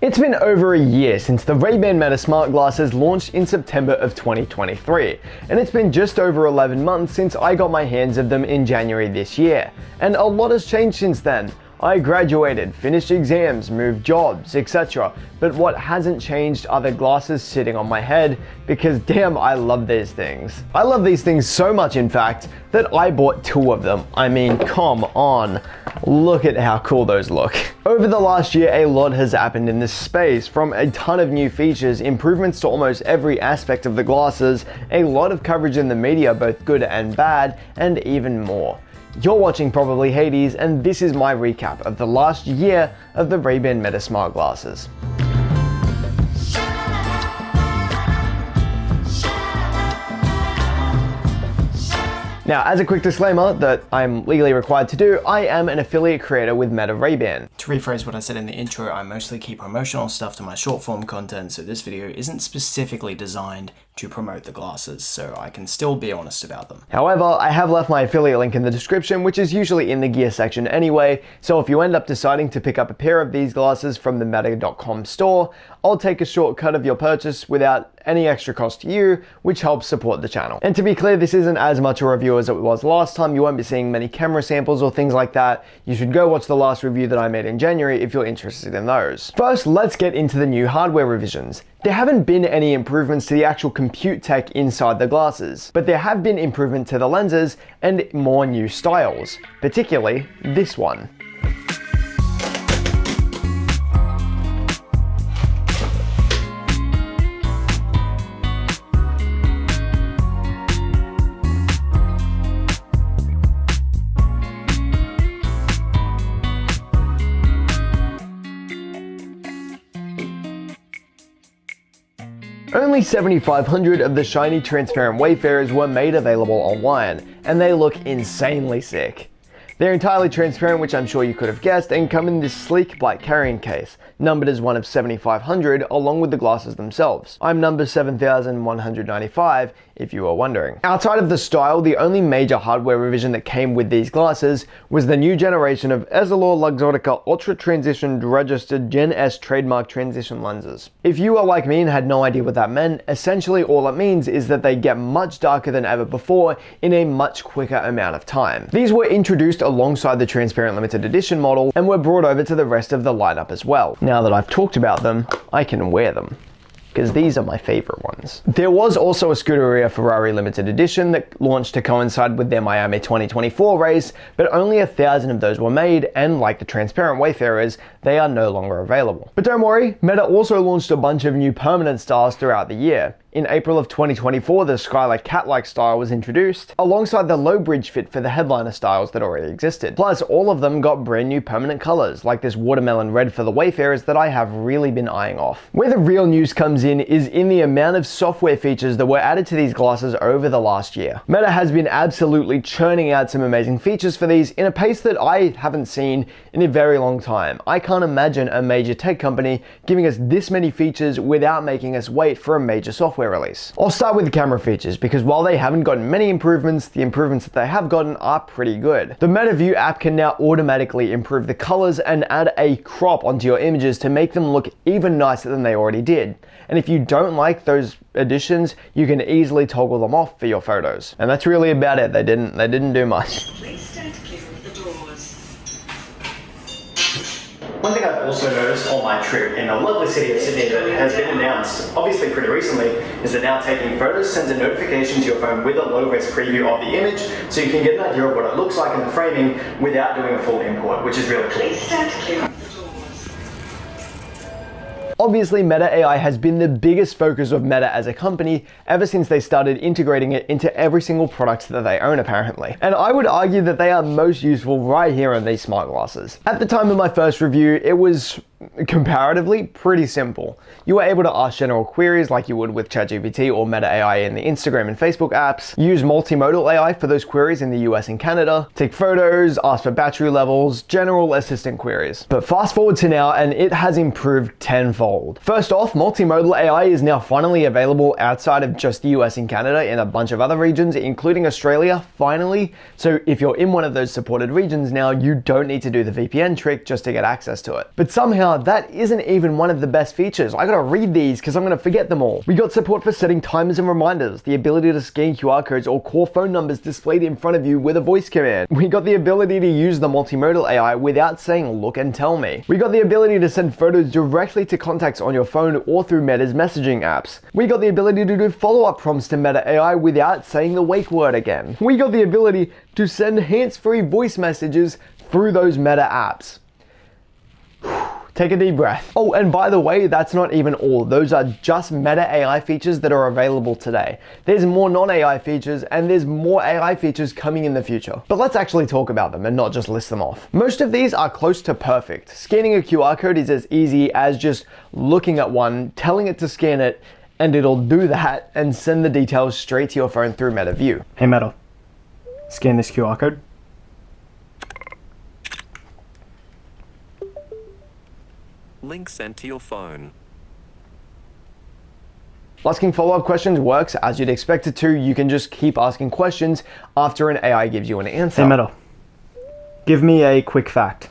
It's been over a year since the Ray-Ban Meta smart glasses launched in September of 2023, and it's been just over 11 months since I got my hands of them in January this year, and a lot has changed since then. I graduated, finished exams, moved jobs, etc. But what hasn't changed are the glasses sitting on my head, because damn, I love these things. I love these things so much, in fact, that I bought 2 of them. I mean, come on. Look at how cool those look. Over the last year, a lot has happened in this space, from a ton of new features, improvements to almost every aspect of the glasses, a lot of coverage in the media, both good and bad, and even more. You're watching Probably Hades, and this is my recap of the last year of the Ray-Ban Meta smart glasses. Now, as a quick disclaimer that I'm legally required to do, I am an affiliate creator with Meta Ray-Ban. To rephrase what I said in the intro, I mostly keep promotional stuff to my short form content, so this video isn't specifically designed to promote the glasses, so I can still be honest about them. However, I have left my affiliate link in the description, which is usually in the gear section anyway, so if you end up deciding to pick up a pair of these glasses from the meta.com store, I'll take a shortcut of your purchase without any extra cost to you, which helps support the channel. And to be clear, this isn't as much a review as it was last time. You won't be seeing many camera samples or things like that. You should go watch the last review that I made in January if you're interested in those. First, let's get into the new hardware revisions. There haven't been any improvements to the actual compute tech inside the glasses, but there have been improvements to the lenses and more new styles, particularly this one. Only 7,500 of the shiny transparent Wayfarers were made available online, and they look insanely sick. They're entirely transparent, which I'm sure you could have guessed, and come in this sleek black carrying case, numbered as one of 7,500 along with the glasses themselves. I'm number 7,195 if you were wondering. Outside of the style, the only major hardware revision that came with these glasses was the new generation of Essilor Luxottica Ultra Transitioned Registered Gen S trademark transition lenses. If you are like me and had no idea what that meant, essentially all it means is that they get much darker than ever before in a much quicker amount of time. These were introduced alongside the transparent limited edition model and were brought over to the rest of the lineup as well. Now that I've talked about them, I can wear them, because these are my favorite ones. There was also a Scuderia Ferrari limited edition that launched to coincide with their Miami 2024 race, but only 1,000 of those were made, and like the transparent Wayfarers, they are no longer available. But don't worry, Meta also launched a bunch of new permanent styles throughout the year. In April of 2024, the Skylar cat-like style was introduced, alongside the low bridge fit for the headliner styles that already existed. Plus, all of them got brand new permanent colors, like this watermelon red for the Wayfarers that I have really been eyeing off. Where the real news comes in is in the amount of software features that were added to these glasses over the last year. Meta has been absolutely churning out some amazing features for these in a pace that I haven't seen in a very long time. I can't imagine a major tech company giving us this many features without making us wait for a major software release. I'll start with the camera features, because while they haven't gotten many improvements, the improvements that they have gotten are pretty good. The Meta View app can now automatically improve the colors and add a crop onto your images to make them look even nicer than they already did. And if you don't like those additions, you can easily toggle them off for your photos. And that's really about it. They didn't do much. One thing I've also noticed on my trip in the lovely city of Sydney that has been announced, obviously pretty recently, is that now taking photos sends a notification to your phone with a low-res preview of the image, so you can get an idea of what it looks like in the framing without doing a full import, which is really cool. Obviously, Meta AI has been the biggest focus of Meta as a company ever since they started integrating it into every single product that they own, apparently. And I would argue that they are most useful right here on these smart glasses. At the time of my first review, it was comparatively pretty simple. You were able to ask general queries like you would with ChatGPT or Meta AI in the Instagram and Facebook apps, use multimodal AI for those queries in the US and Canada, take photos, ask for battery levels, general assistant queries. But fast forward to now, and it has improved tenfold. First off, multimodal AI is now finally available outside of just the US and Canada in a bunch of other regions, including Australia, finally. So if you're in one of those supported regions now, you don't need to do the VPN trick just to get access to it. But somehow Now, that isn't even one of the best features. I gotta read these because I'm gonna forget them all. We got support for setting timers and reminders, the ability to scan QR codes or call phone numbers displayed in front of you with a voice command. We got the ability to use the multimodal AI without saying look and tell me. We got the ability to send photos directly to contacts on your phone or through Meta's messaging apps. We got the ability to do follow-up prompts to Meta AI without saying the wake word again. We got the ability to send hands-free voice messages through those Meta apps. Take a deep breath. Oh, and by the way, that's not even all. Those are just Meta AI features that are available today. There's more non-AI features and there's more AI features coming in the future. But let's actually talk about them and not just list them off. Most of these are close to perfect. Scanning a QR code is as easy as just looking at one, telling it to scan it, and it'll do that and send the details straight to your phone through Meta View. Hey Meta, scan this QR code. Link sent to your phone. Asking follow-up questions works as you'd expect it to. You can just keep asking questions after an AI gives you an answer. Hey Meta, give me a quick fact.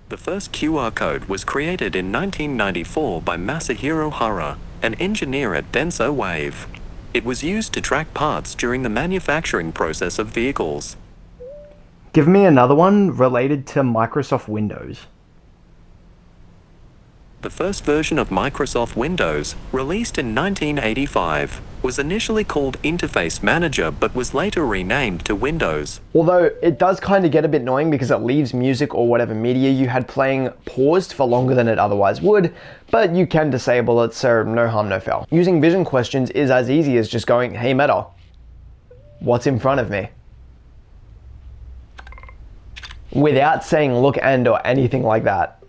The first QR code was created in 1994 by Masahiro Hara, an engineer at Denso Wave. It was used to track parts during the manufacturing process of vehicles. Give me another one related to Microsoft Windows. The first version of Microsoft Windows, released in 1985, was initially called Interface Manager but was later renamed to Windows. Although it does kind of get a bit annoying because it leaves music or whatever media you had playing paused for longer than it otherwise would, but you can disable it, so no harm, no foul. Using vision questions is as easy as just going, hey Meta, what's in front of me? Without saying look and or anything like that.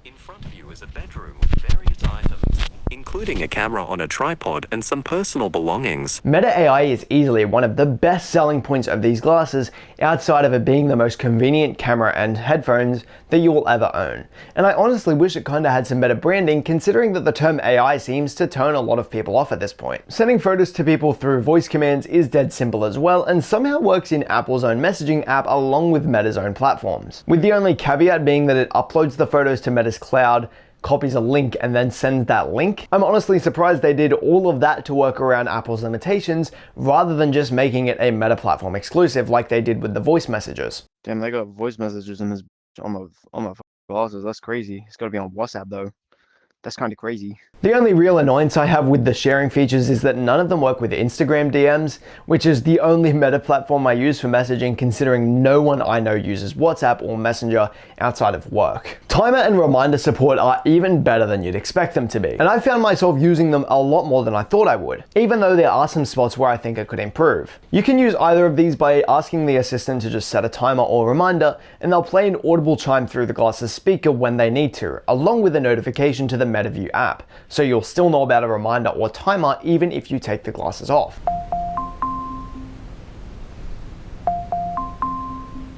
In front of you is a bedroom with various items, including a camera on a tripod and some personal belongings. Meta AI is easily one of the best selling points of these glasses outside of it being the most convenient camera and headphones that you will ever own. And I honestly wish it kinda had some better branding considering that the term AI seems to turn a lot of people off at this point. Sending photos to people through voice commands is dead simple as well and somehow works in Apple's own messaging app along with Meta's own platforms. With the only caveat being that it uploads the photos to Meta's cloud, copies a link and then sends that link. I'm honestly surprised they did all of that to work around Apple's limitations rather than just making it a Meta platform exclusive like they did with the voice messages. Damn, they got voice messages in this on my glasses. That's crazy. It's got to be on WhatsApp though. That's kind of crazy. The only real annoyance I have with the sharing features is that none of them work with Instagram DMs, which is the only Meta platform I use for messaging considering no one I know uses WhatsApp or Messenger outside of work. Timer and reminder support are even better than you'd expect them to be, and I found myself using them a lot more than I thought I would, even though there are some spots where I think it could improve. You can use either of these by asking the assistant to just set a timer or reminder, and they'll play an audible chime through the glasses speaker when they need to, along with a notification to the MetaView app, so you'll still know about a reminder or timer even if you take the glasses off.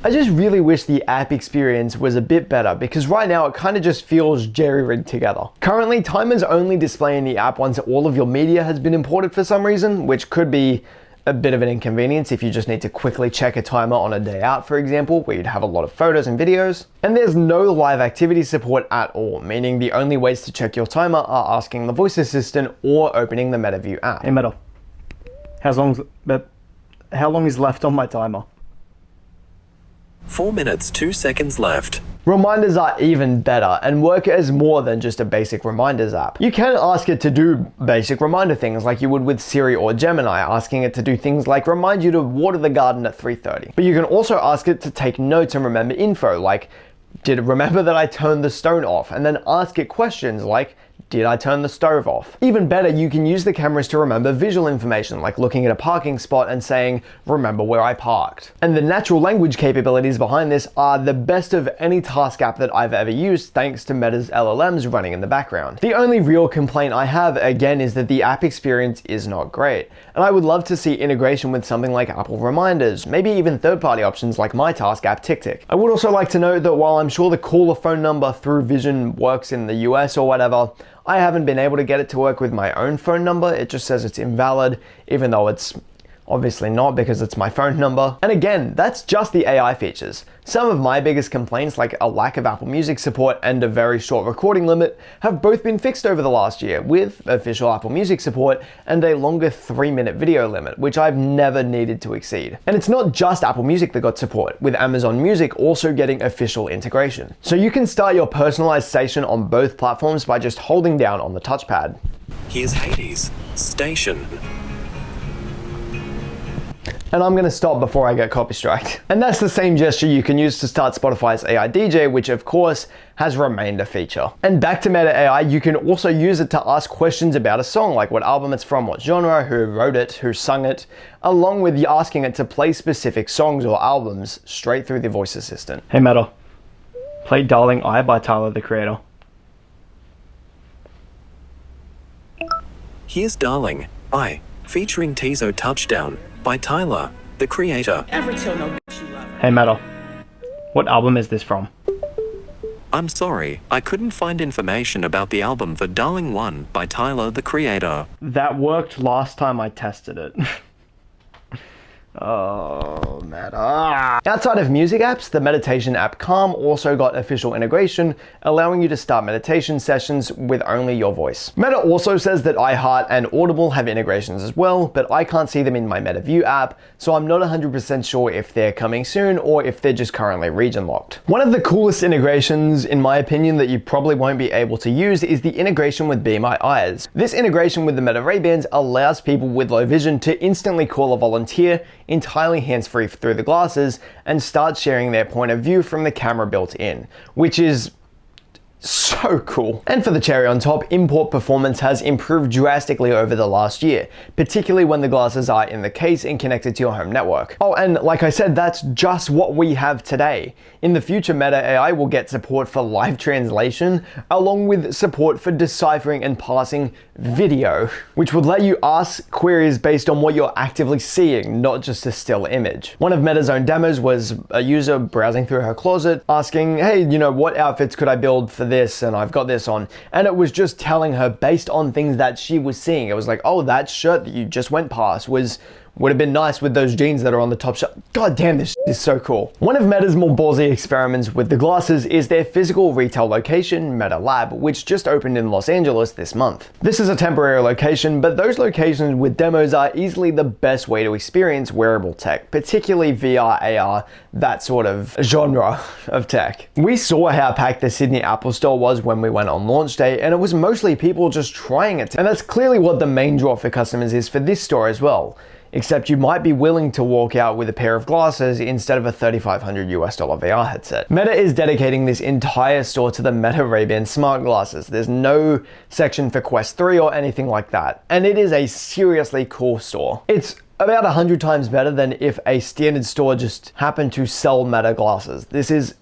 I just really wish the app experience was a bit better because right now it kind of just feels jerry-rigged together. Currently, timers only display in the app once all of your media has been imported for some reason, which could be a bit of an inconvenience if you just need to quickly check a timer on a day out, for example, where you'd have a lot of photos and videos. And there's no live activity support at all, meaning the only ways to check your timer are asking the voice assistant or opening the MetaView app. Hey Meta, how long is left on my timer? 4 minutes, 2 seconds left. Reminders are even better and work as more than just a basic reminders app. You can ask it to do basic reminder things like you would with Siri or Gemini, asking it to do things like remind you to water the garden at 3:30. But you can also ask it to take notes and remember info like, did it remember that I turned the stone off? And then ask it questions like, did I turn the stove off? Even better, you can use the cameras to remember visual information like looking at a parking spot and saying, remember where I parked. And the natural language capabilities behind this are the best of any task app that I've ever used thanks to Meta's LLMs running in the background. The only real complaint I have, again, is that the app experience is not great. And I would love to see integration with something like Apple Reminders, maybe even third-party options like my task app TickTick. I would also like to note that while I'm sure the call a phone number through Vision works in the US or whatever, I haven't been able to get it to work with my own phone number. It just says it's invalid, even though it's Obviously not, because it's my phone number. And again, that's just the AI features. Some of my biggest complaints, like a lack of Apple Music support and a very short recording limit, have both been fixed over the last year with official Apple Music support and a longer 3-minute video limit, which I've never needed to exceed. And it's not just Apple Music that got support, with Amazon Music also getting official integration. So you can start your personalized station on both platforms by just holding down on the touchpad. Here's Hades Station. And I'm gonna stop before I get copy striked. And that's the same gesture you can use to start Spotify's AI DJ, which of course has remained a feature. And back to Meta AI, you can also use it to ask questions about a song, like what album it's from, what genre, who wrote it, who sung it, along with asking it to play specific songs or albums straight through the voice assistant. Hey Meta, play Darling I by Tyler, the Creator. Here's Darling I, featuring Tizo Touchdown by Tyler, the Creator. Ever tell no bitch you love her. Hey Meta, what album is this from? I'm sorry, I couldn't find information about the album for Darling 1 by Tyler, the Creator. That worked last time I tested it. Oh, Meta. Outside of music apps, the meditation app Calm also got official integration, allowing you to start meditation sessions with only your voice. Meta also says that iHeart and Audible have integrations as well, but I can't see them in my MetaView app, so I'm not 100% sure if they're coming soon or if they're just currently region locked. One of the coolest integrations, in my opinion, that you probably won't be able to use is the integration with Be My Eyes. This integration with the Meta Ray-Bans allows people with low vision to instantly call a volunteer entirely hands-free through the glasses and start sharing their point of view from the camera built in, which is so cool. And for the cherry on top, import performance has improved drastically over the last year, particularly when the glasses are in the case and connected to your home network. Oh, and like I said, that's just what we have today. In the future, Meta AI will get support for live translation, along with support for deciphering and parsing video, which would let you ask queries based on what you're actively seeing, not just a still image. One of Meta's own demos was a user browsing through her closet, asking, hey, what outfits could I build for this, and I've got this on, and it was just telling her based on things that she was seeing. It was like, oh, that shirt that you just went past would have been nice with those jeans that are on the top shelf. God damn, this is so cool. One of Meta's more ballsy experiments with the glasses is their physical retail location, Meta Lab, which just opened in Los Angeles this month. This is a temporary location, but those locations with demos are easily the best way to experience wearable tech, particularly VR, AR, that sort of genre of tech. We saw how packed the Sydney Apple Store was when we went on launch day, and it was mostly people just trying it. And that's clearly what the main draw for customers is for this store as well. Except you might be willing to walk out with a pair of glasses instead of a $3,500 VR headset. Meta is dedicating this entire store to the Meta Ray-Ban smart glasses. There's no section for Quest 3 or anything like that. And it is a seriously cool store. It's about 100 times better than if a standard store just happened to sell Meta glasses. This is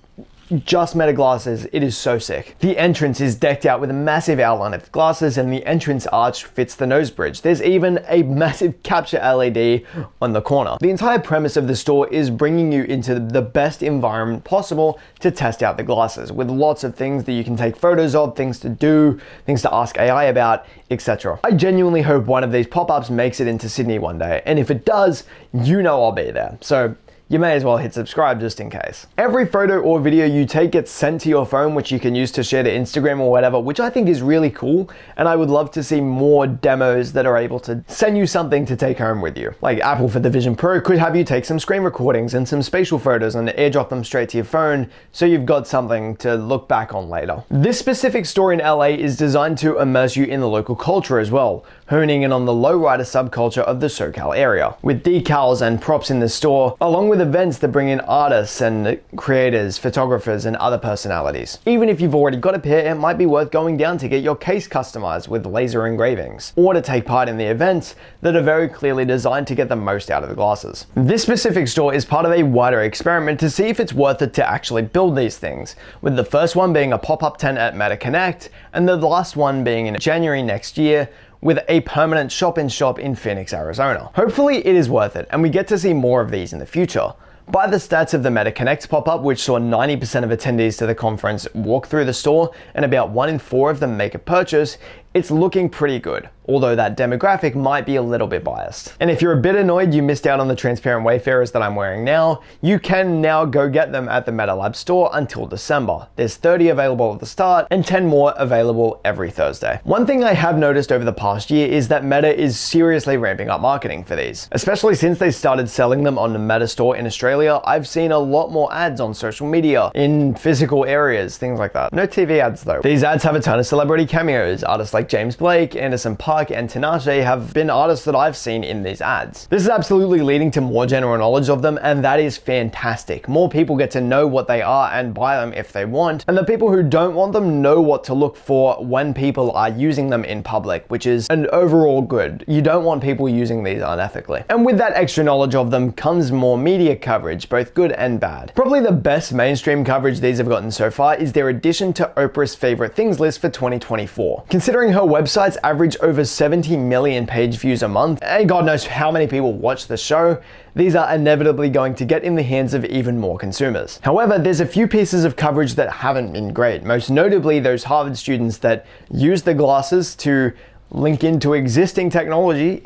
just Meta glasses. It is so sick. The entrance is decked out with a massive outline of the glasses, and the entrance arch fits the nose bridge. There's even a massive capture LED on the corner. The entire premise of the store is bringing you into the best environment possible to test out the glasses, with lots of things that you can take photos of, things to do, things to ask AI about, etc. I genuinely hope one of these pop-ups makes it into Sydney one day, and if it does, I'll be there. So you may as well hit subscribe just in case. Every photo or video you take gets sent to your phone, which you can use to share to Instagram or whatever, which I think is really cool. And I would love to see more demos that are able to send you something to take home with you. Like Apple for the Vision Pro could have you take some screen recordings and some spatial photos and airdrop them straight to your phone, so you've got something to look back on later. This specific store in LA is designed to immerse you in the local culture as well, honing in on the lowrider subculture of the SoCal area. With decals and props in the store, along with events that bring in artists and creators, photographers, and other personalities. Even if you've already got a pair, it might be worth going down to get your case customized with laser engravings, or to take part in the events that are very clearly designed to get the most out of the glasses. This specific store is part of a wider experiment to see if it's worth it to actually build these things, with the first one being a pop-up tent at Meta Connect, and the last one being in January next year, with a permanent shop-in-shop in Phoenix, Arizona. Hopefully it is worth it, and we get to see more of these in the future. By the stats of the Meta Connect pop-up, which saw 90% of attendees to the conference walk through the store and about 1 in 4 of them make a purchase, it's looking pretty good, although that demographic might be a little bit biased. And if you're a bit annoyed you missed out on the transparent Wayfarers that I'm wearing now, you can now go get them at the Meta Lab store until December. There's 30 available at the start and 10 more available every Thursday. One thing I have noticed over the past year is that Meta is seriously ramping up marketing for these. Especially since they started selling them on the Meta store in Australia, I've seen a lot more ads on social media, in physical areas, things like that. No TV ads though. These ads have a ton of celebrity cameos. Artists like James Blake, Anderson .Paak, and Tinashe have been artists that I've seen in these ads. This is absolutely leading to more general knowledge of them, and that is fantastic. More people get to know what they are and buy them if they want, and the people who don't want them know what to look for when people are using them in public, which is an overall good. You don't want people using these unethically. And with that extra knowledge of them comes more media coverage, both good and bad. Probably the best mainstream coverage these have gotten so far is their addition to Oprah's favorite things list for 2024. Considering her websites average over 70 million page views a month, and God knows how many people watch the show, these are inevitably going to get in the hands of even more consumers. However, there's a few pieces of coverage that haven't been great, most notably those Harvard students that use the glasses to link into existing technology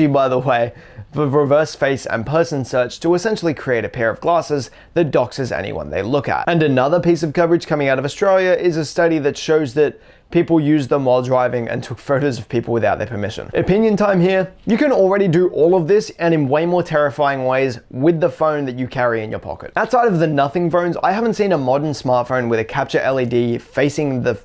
by the way, for reverse face and person search to essentially create a pair of glasses that doxes anyone they look at. And another piece of coverage coming out of Australia is a study that shows that people used them while driving and took photos of people without their permission. Opinion time here. You can already do all of this and in way more terrifying ways with the phone that you carry in your pocket. Outside of the nothing phones, I haven't seen a modern smartphone with a capture LED facing the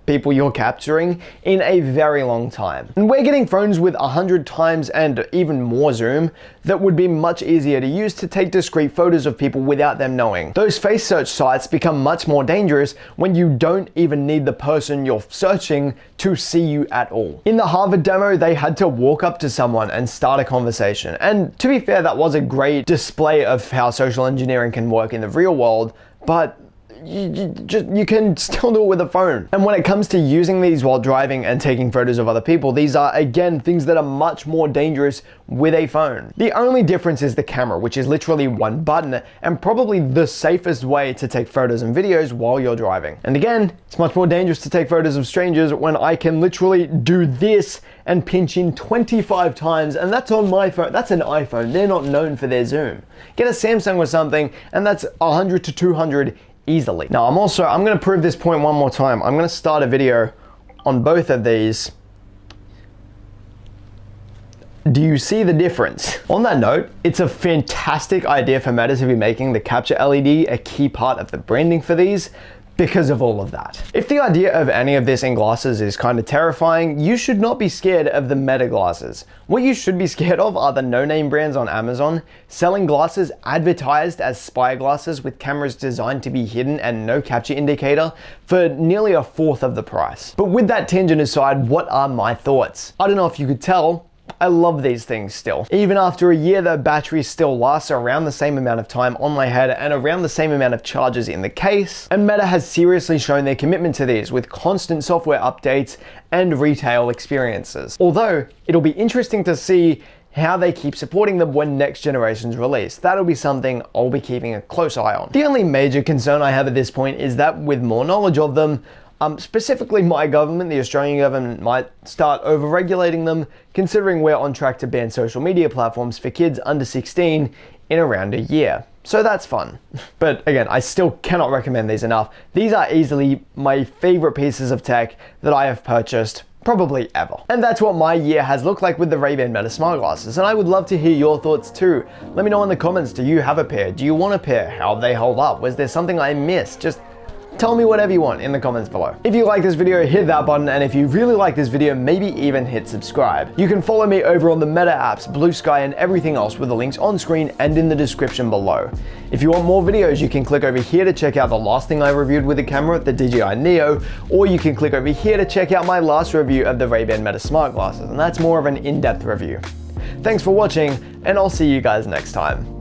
people you're capturing in a very long time. And we're getting phones with 100 times and even more zoom that would be much easier to use to take discrete photos of people without them knowing. Those face search sites become much more dangerous when you don't even need the person you're searching to see you at all. In the Harvard demo, they had to walk up to someone and start a conversation. And to be fair, that was a great display of how social engineering can work in the real world, but you can still do it with a phone. And when it comes to using these while driving and taking photos of other people, these are again things that are much more dangerous with a phone. The only difference is the camera, which is literally one button and probably the safest way to take photos and videos while you're driving. And again, it's much more dangerous to take photos of strangers when I can literally do this and pinch in 25 times, and that's on my phone. That's an iPhone. They're not known for their zoom. Get a Samsung or something and that's 100 to 200 easily. Now I'm gonna prove this point one more time. I'm gonna start a video on both of these. Do you see the difference? On that note, it's a fantastic idea for Meta to be making the capture LED a key part of the branding for these, because of all of that. If the idea of any of this in glasses is kind of terrifying, you should not be scared of the Meta glasses. What you should be scared of are the no-name brands on Amazon selling glasses advertised as spy glasses with cameras designed to be hidden and no capture indicator for nearly a fourth of the price. But with that tangent aside, what are my thoughts? I don't know if you could tell, I love these things still. Even after a year, the battery still lasts around the same amount of time on my head and around the same amount of charges in the case. And Meta has seriously shown their commitment to these with constant software updates and retail experiences. Although, it'll be interesting to see how they keep supporting them when next generations release. That'll be something I'll be keeping a close eye on. The only major concern I have at this point is that with more knowledge of them, specifically my government, the Australian government, might start over-regulating them, considering we're on track to ban social media platforms for kids under 16 in around a year. So that's fun. But again, I still cannot recommend these enough. These are easily my favorite pieces of tech that I have purchased probably ever. And that's what my year has looked like with the Ray-Ban Meta smart glasses, and I would love to hear your thoughts too. Let me know in the comments, do you have a pair? Do you want a pair? How'd they hold up? Was there something I missed? Just tell me whatever you want in the comments below. If you like this video, hit that button, and if you really like this video, maybe even hit subscribe. You can follow me over on the Meta apps, Blue Sky, and everything else with the links on screen and in the description below. If you want more videos, you can click over here to check out the last thing I reviewed with the camera, the DJI Neo, or you can click over here to check out my last review of the Ray-Ban Meta smart glasses, and that's more of an in-depth review. Thanks for watching, and I'll see you guys next time.